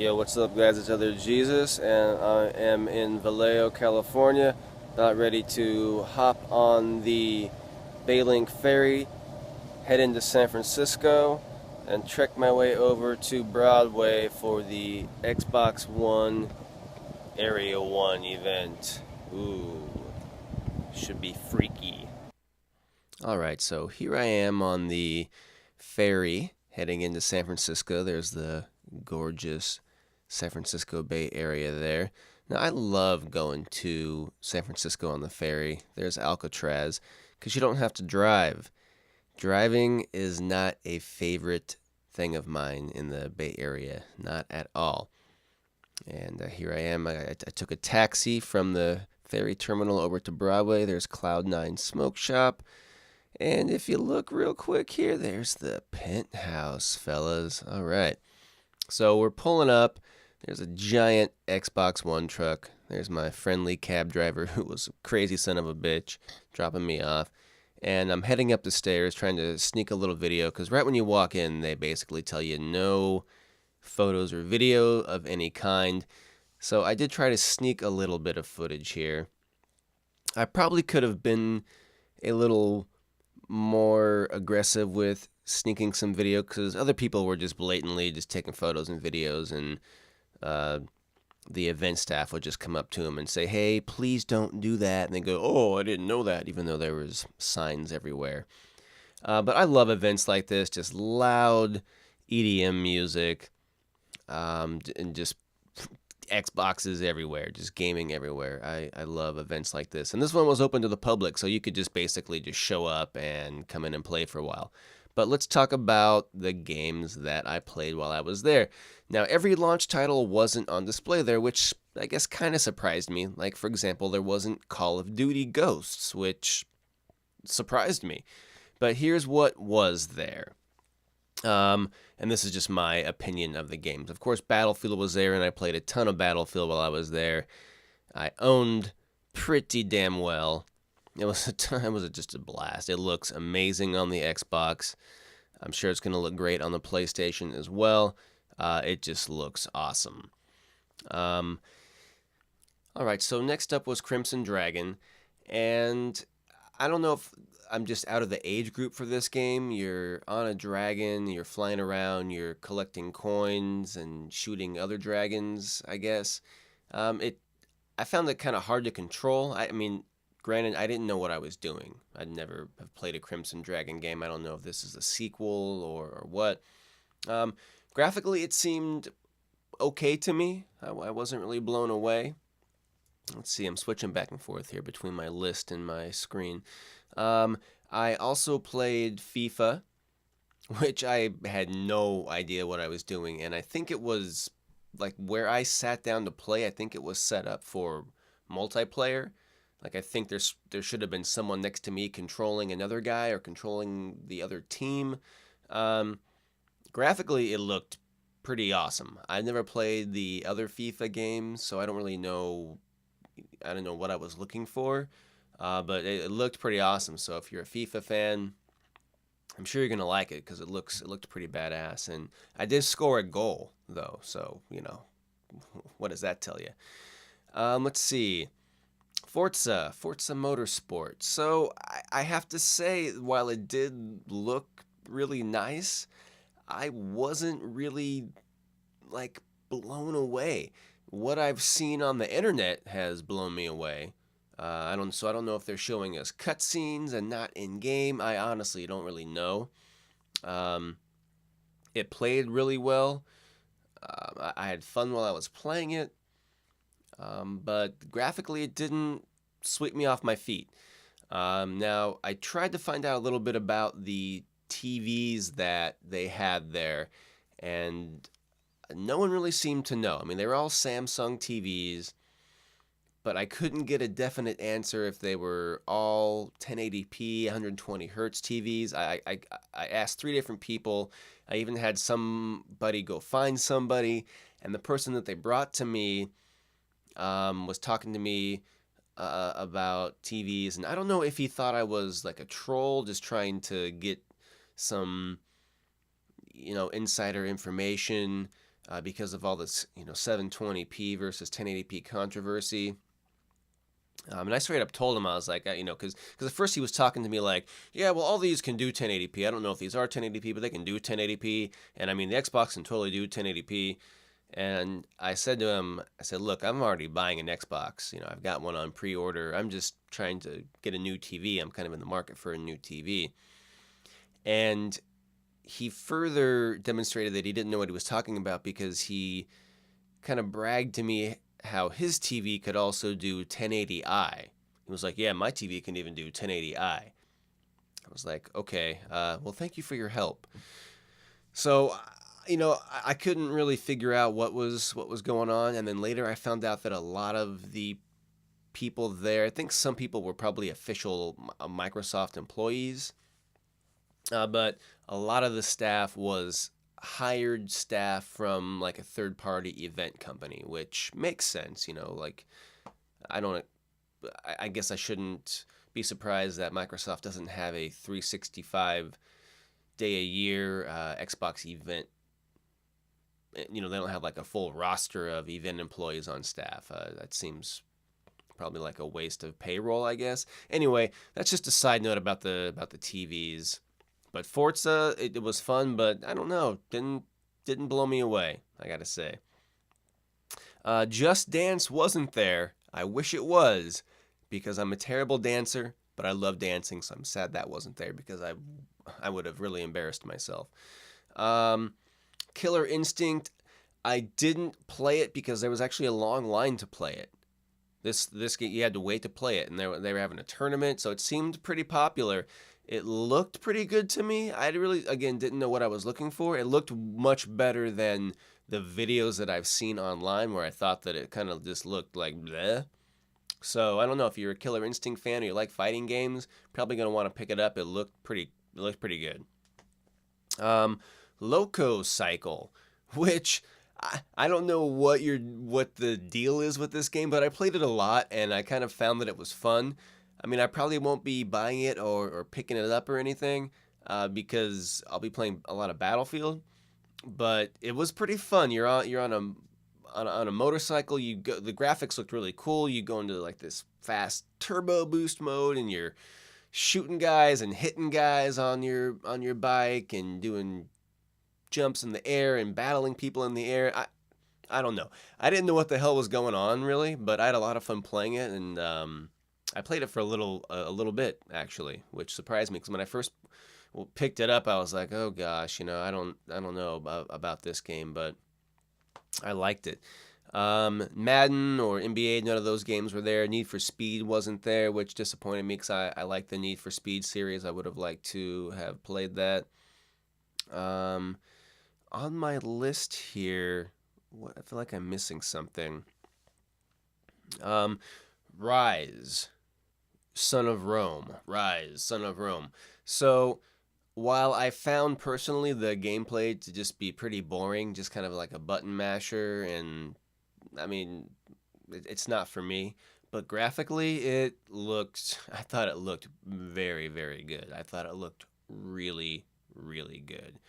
Yo, what's up, guys? It's Other Jesus, and I am in Vallejo, California. About ready to hop on the Baylink ferry, head into San Francisco, and trek my way over to Broadway for the Xbox One Area 1 event. Ooh, should be freaky. Alright, so here I am on the ferry heading into San Francisco. There's the gorgeous San Francisco Bay Area there. Now, I love going to San Francisco on the ferry. There's Alcatraz because you don't have to drive. Driving is not a favorite thing of mine in the Bay Area, not at all. And here I am. I took a taxi from the ferry terminal over to Broadway. There's Cloud9 Smoke Shop. And if you look real quick here, there's the penthouse, fellas. All right. So we're pulling up. There's a giant Xbox One truck. There's my friendly cab driver who was a crazy son of a bitch dropping me off. And I'm heading up the stairs trying to sneak a little video because right when you walk in, they basically tell you no photos or video of any kind. So I did try to sneak a little bit of footage here. I probably could have been a little more aggressive with sneaking some video because other people were just blatantly just taking photos and videos, and the event staff would just come up to them and say, hey, please don't do that, and they go, oh, I didn't know that, even though there was signs everywhere. But I love events like this, just loud EDM music, and just Xboxes everywhere, just gaming everywhere. I love events like this. And this one was open to the public, so you could just basically just show up and come in and play for a while. But let's talk about the games that I played while I was there. Now, every launch title wasn't on display there, which I guess kind of surprised me. Like, for example, there wasn't Call of Duty Ghosts, which surprised me. But here's what was there. And this is just my opinion of the games. Of course, Battlefield was there, and I played a ton of Battlefield while I was there. I owned pretty damn well. It was just a blast. It looks amazing on the Xbox. I'm sure it's going to look great on the PlayStation as well. It just looks awesome. All right, so next up was Crimson Dragon, and I don't know if I'm just out of the age group for this game. You're on a dragon, you're flying around, you're collecting coins and shooting other dragons, I guess. I found it kind of hard to control. I mean, granted, I didn't know what I was doing. I'd never have played a Crimson Dragon game. I don't know if this is a sequel or what. Graphically, it seemed okay to me. I wasn't really blown away. Let's see, I'm switching back and forth here between my list and my screen. I also played FIFA, which I had no idea what I was doing, and I think it was like where I sat down to play, I think it was set up for multiplayer. Like I think there should have been someone next to me controlling another guy or controlling the other team. Graphically, it looked pretty awesome. I've never played the other FIFA games, so I don't really know. I don't know what I was looking for, but it looked pretty awesome. So if you're a FIFA fan, I'm sure you're gonna like it because it looked pretty badass. And I did score a goal though, so you know, what does that tell you? Let's see, Forza Motorsport. So I have to say, while it did look really nice, I wasn't really like blown away. What I've seen on the internet has blown me away. I don't know if they're showing us cutscenes and not in game. I honestly don't really know. Um, it played really well. I had fun while I was playing it, but graphically it didn't sweep me off my feet. Now I tried to find out a little bit about the TVs that they had there, and no one really seemed to know. I mean, they were all Samsung TVs, but I couldn't get a definite answer if they were all 1080p, 120 hertz TVs. I asked 3 different people. I even had somebody go find somebody, and the person that they brought to me was talking to me about TVs, and I don't know if he thought I was like a troll just trying to get some, insider information. because of all this 720p versus 1080p controversy. And I straight up told him, I was like, because at first he was talking to me like, yeah, well, all these can do 1080p. I don't know if these are 1080p, but they can do 1080p. And I mean, the Xbox can totally do 1080p. And I said to him, I said, look, I'm already buying an Xbox. I've got one on pre-order. I'm just trying to get a new TV. I'm kind of in the market for a new TV. And he further demonstrated that he didn't know what he was talking about because he kind of bragged to me how his TV could also do 1080i. He was like, yeah, my TV can even do 1080i. I was like, okay, well, thank you for your help. So, I couldn't really figure out what was going on. And then later I found out that a lot of the people there, I think some people were probably official Microsoft employees, but a lot of the staff was hired staff from like a third-party event company, which makes sense. Like I guess I shouldn't be surprised that Microsoft doesn't have a 365 day a year Xbox event. They don't have like a full roster of event employees on staff. That seems probably like a waste of payroll, I guess. Anyway, that's just a side note about the TVs. But Forza, it was fun, but I don't know, didn't blow me away, I gotta say. Just Dance wasn't there. I wish it was, because I'm a terrible dancer, but I love dancing, so I'm sad that wasn't there because I would have really embarrassed myself. Killer Instinct, I didn't play it because there was actually a long line to play it. This game, you had to wait to play it, and they were having a tournament, so it seemed pretty popular. It looked pretty good to me. I really, again, didn't know what I was looking for. It looked much better than the videos that I've seen online where I thought that it kind of just looked like bleh. So I don't know if you're a Killer Instinct fan or you like fighting games, probably going to want to pick it up. It looked pretty good. Loco Cycle, which I don't know what the deal is with this game, but I played it a lot and I kind of found that it was fun. I mean, I probably won't be buying it or picking it up or anything because I'll be playing a lot of Battlefield. But it was pretty fun. You're on a motorcycle. You go. The graphics looked really cool. You go into like this fast turbo boost mode, and you're shooting guys and hitting guys on your bike and doing jumps in the air and battling people in the air. I don't know. I didn't know what the hell was going on really, but I had a lot of fun playing it and. I played it for a little bit actually, which surprised me because when I first picked it up, I was like, "Oh gosh, I don't know about this game," but I liked it. Madden or NBA, none of those games were there. Need for Speed wasn't there, which disappointed me because I like the Need for Speed series. I would have liked to have played that. On my list here, I feel like I'm missing something. Rise. Son of Rome. Rise, Son of Rome. So, while I found personally the gameplay to just be pretty boring, just kind of like a button masher, and I mean, it's not for me, but graphically, I thought it looked very, very good. I thought it looked really, really good.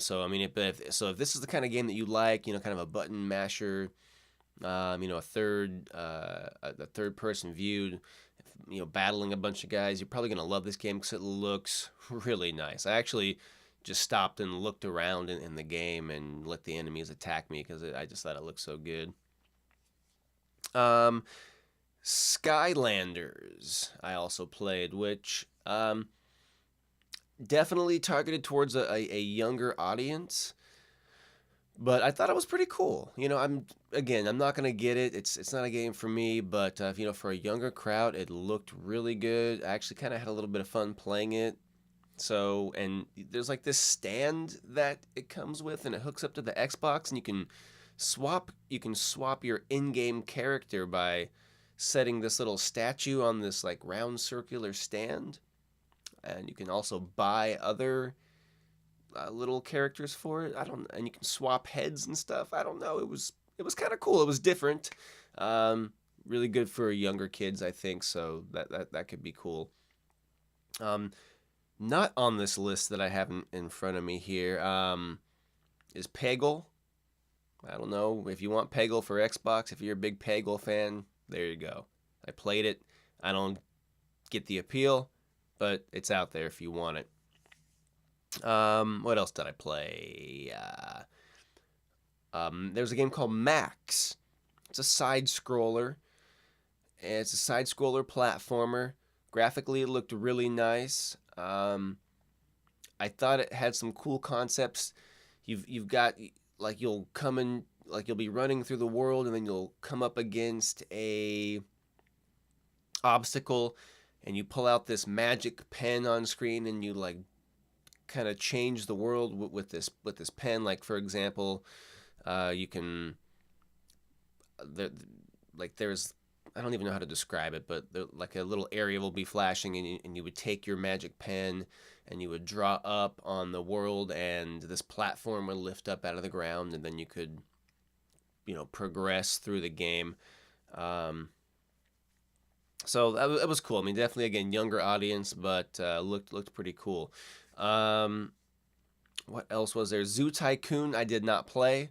So, I mean, if this is the kind of game that you like, kind of a button masher, a third person viewed, battling a bunch of guys, you're probably going to love this game because it looks really nice. I actually just stopped and looked around in the game and let the enemies attack me because I just thought it looked so good. Skylanders I also played, which definitely targeted towards a younger audience. But I thought it was pretty cool. I'm not gonna get it. It's not a game for me. But for a younger crowd, it looked really good. I actually kind of had a little bit of fun playing it. So, and there's like this stand that it comes with, and it hooks up to the Xbox, and you can swap your in-game character by setting this little statue on this like round circular stand, and you can also buy other little characters for it. And you can swap heads and stuff. I don't know. It was kind of cool. It was different. Really good for younger kids, I think. So that could be cool. Not on this list that I have in front of me here is Peggle. I don't know if you want Peggle for Xbox. If you're a big Peggle fan, there you go. I played it. I don't get the appeal, but it's out there if you want it. What else did I play? There's a game called Max. It's a side scroller. It's a side scroller platformer. Graphically, it looked really nice. I thought it had some cool concepts. You've got like you'll come in like you'll be running through the world and then you'll come up against a obstacle and you pull out this magic pen on screen and you like kind of change the world with this pen. Like for example, you can there, like there's I don't even know how to describe it, but like a little area will be flashing, and you would take your magic pen and you would draw up on the world, and this platform would lift up out of the ground, and then you could, progress through the game. Um, so that was cool. I mean, definitely again younger audience, but looked pretty cool. Um, what else was there? Zoo Tycoon I did not play,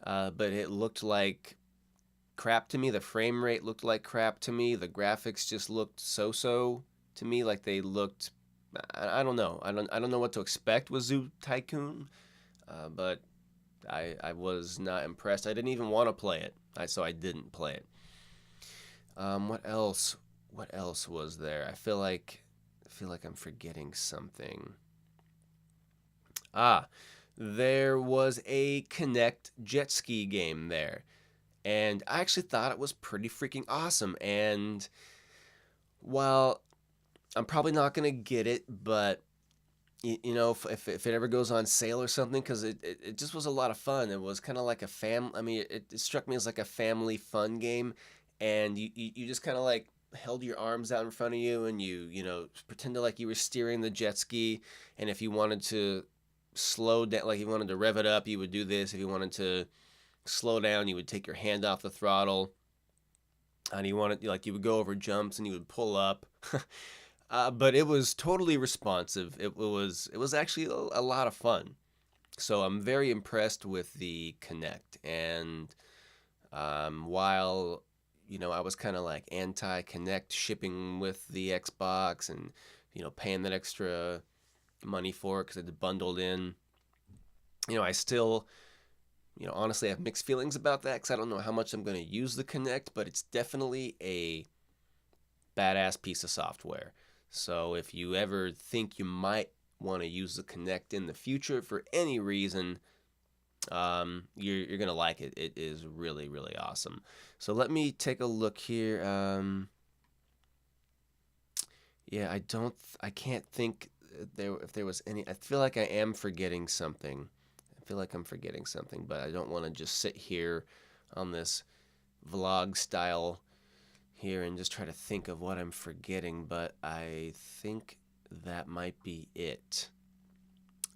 but it looked like crap to me. The frame rate looked like crap to me. The graphics just looked so to me. Like they looked. I don't know. I don't know what to expect with Zoo Tycoon, but I was not impressed. I didn't even want to play it. So I didn't play it. What else? What else was there? I feel like I'm forgetting something. Ah, there was a Kinect jet ski game there. And I actually thought it was pretty freaking awesome. And while I'm probably not going to get it, but if it ever goes on sale or something, because it just was a lot of fun. It was kind of like a I mean, it struck me as like a family fun game. And you just kind of like held your arms out in front of you and pretended like you were steering the jet ski. And if you wanted to slow down, like if you wanted to rev it up, you would do this. If you wanted to slow down, you would take your hand off the throttle, and you would go over jumps and you would pull up. But it was totally responsive. It was actually a lot of fun. So I'm very impressed with the Kinect. And while I was kind of like anti-Kinect shipping with the Xbox and paying that extra money for it because it's bundled in, I still honestly, I have mixed feelings about that because I don't know how much I'm going to use the Kinect, but it's definitely a badass piece of software. So if you ever think you might want to use the Kinect in the future for any reason, you're going to like it. It is really, really awesome. So let me take a look here. Yeah, I can't think if there was any. I feel like I am forgetting something. Feel like I'm forgetting something, but I don't want to just sit here on this vlog style here and just try to think of what I'm forgetting, but I think that might be it.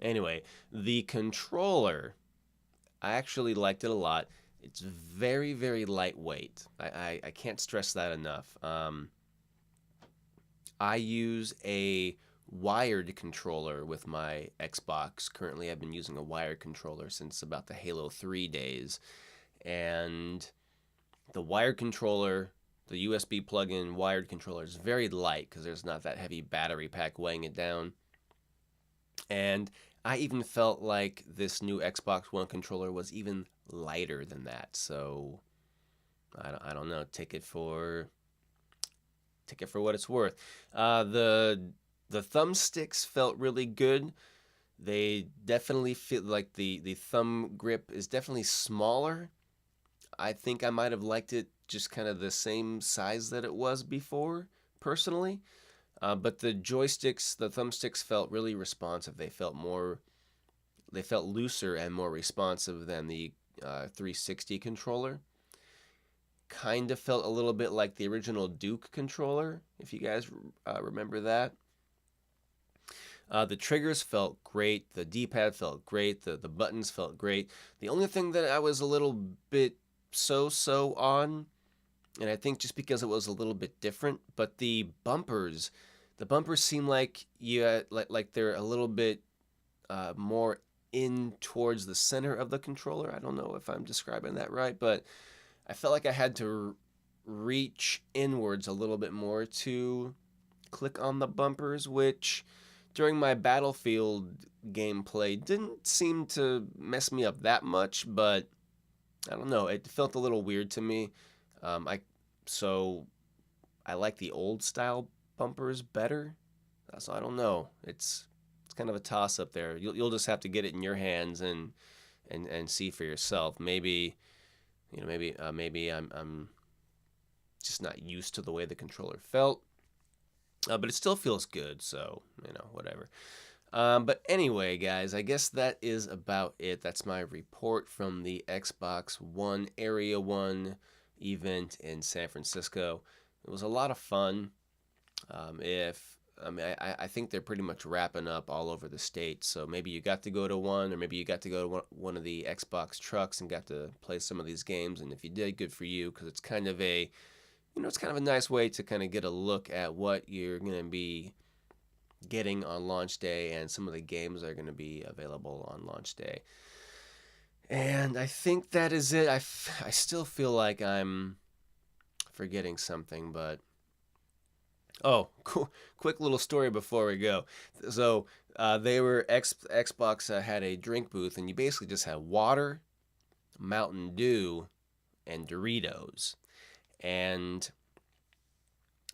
Anyway, the controller, I actually liked it a lot. It's very, very lightweight. I can't stress that enough. I use a wired controller with my Xbox. Currently, I've been using a wired controller since about the Halo 3 days. And the wired controller, the USB plug-in wired controller, is very light because there's not that heavy battery pack weighing it down. And I even felt like this new Xbox One controller was even lighter than that. So I don't know. Take it for what it's worth. The thumbsticks felt really good. They definitely feel like the thumb grip is definitely smaller. I think I might have liked it just kind of the same size that it was before, personally. But the thumbsticks felt really responsive. They felt looser and more responsive than the 360 controller. Kind of felt a little bit like the original Duke controller, if you guys remember that. The triggers felt great. The D-pad felt great. The buttons felt great. The only thing that I was a little bit so on, and I think just because it was a little bit different, but the bumpers seem like like they're a little bit more in towards the center of the controller. I don't know if I'm describing that right, but I felt like I had to reach inwards a little bit more to click on the bumpers, which during my Battlefield gameplay didn't seem to mess me up that much, but I don't know. It felt a little weird to me. I so I like the old style bumpers better. So I don't know. It's kind of a toss up there. You'll just have to get it in your hands and see for yourself. Maybe maybe I'm just not used to the way the controller felt, but it still feels good. So whatever. But anyway, guys, I guess that is about it. That's my report from the Xbox One Area 1 event in San Francisco. It was a lot of fun. I think they're pretty much wrapping up all over the state. So maybe you got to go to one, or maybe you got to go to one of the Xbox trucks and got to play some of these games. And if you did, good for you, because it's kind of a, it's kind of a nice way to kind of get a look at what you're going to be getting on launch day and some of the games that are going to be available on launch day. And I think that is it. I still feel like I'm forgetting something, but quick little story before we go. So Xbox had a drink booth, and you basically just had water, Mountain Dew, and Doritos. And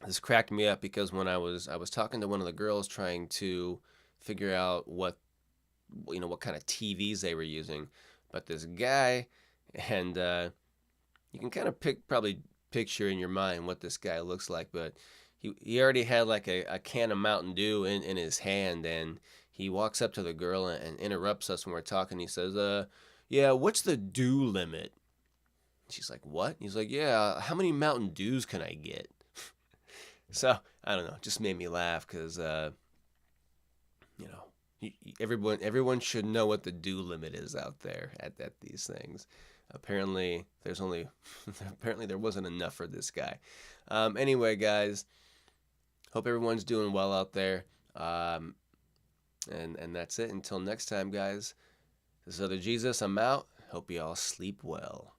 this cracked me up because when I was talking to one of the girls trying to figure out what kind of TVs they were using, but this guy, and you can kind of probably picture in your mind what this guy looks like, but he already had like a can of Mountain Dew in his hand, and he walks up to the girl and interrupts us when we're talking. He says, yeah, what's the dew limit? She's like, what? He's like, yeah, how many Mountain Dews can I get? So, I don't know, just made me laugh because, everyone should know what the dew limit is out there at these things. Apparently, apparently there wasn't enough for this guy. Anyway, guys, hope everyone's doing well out there. And that's it. Until next time, guys. This is Other Jesus. I'm out. Hope you all sleep well.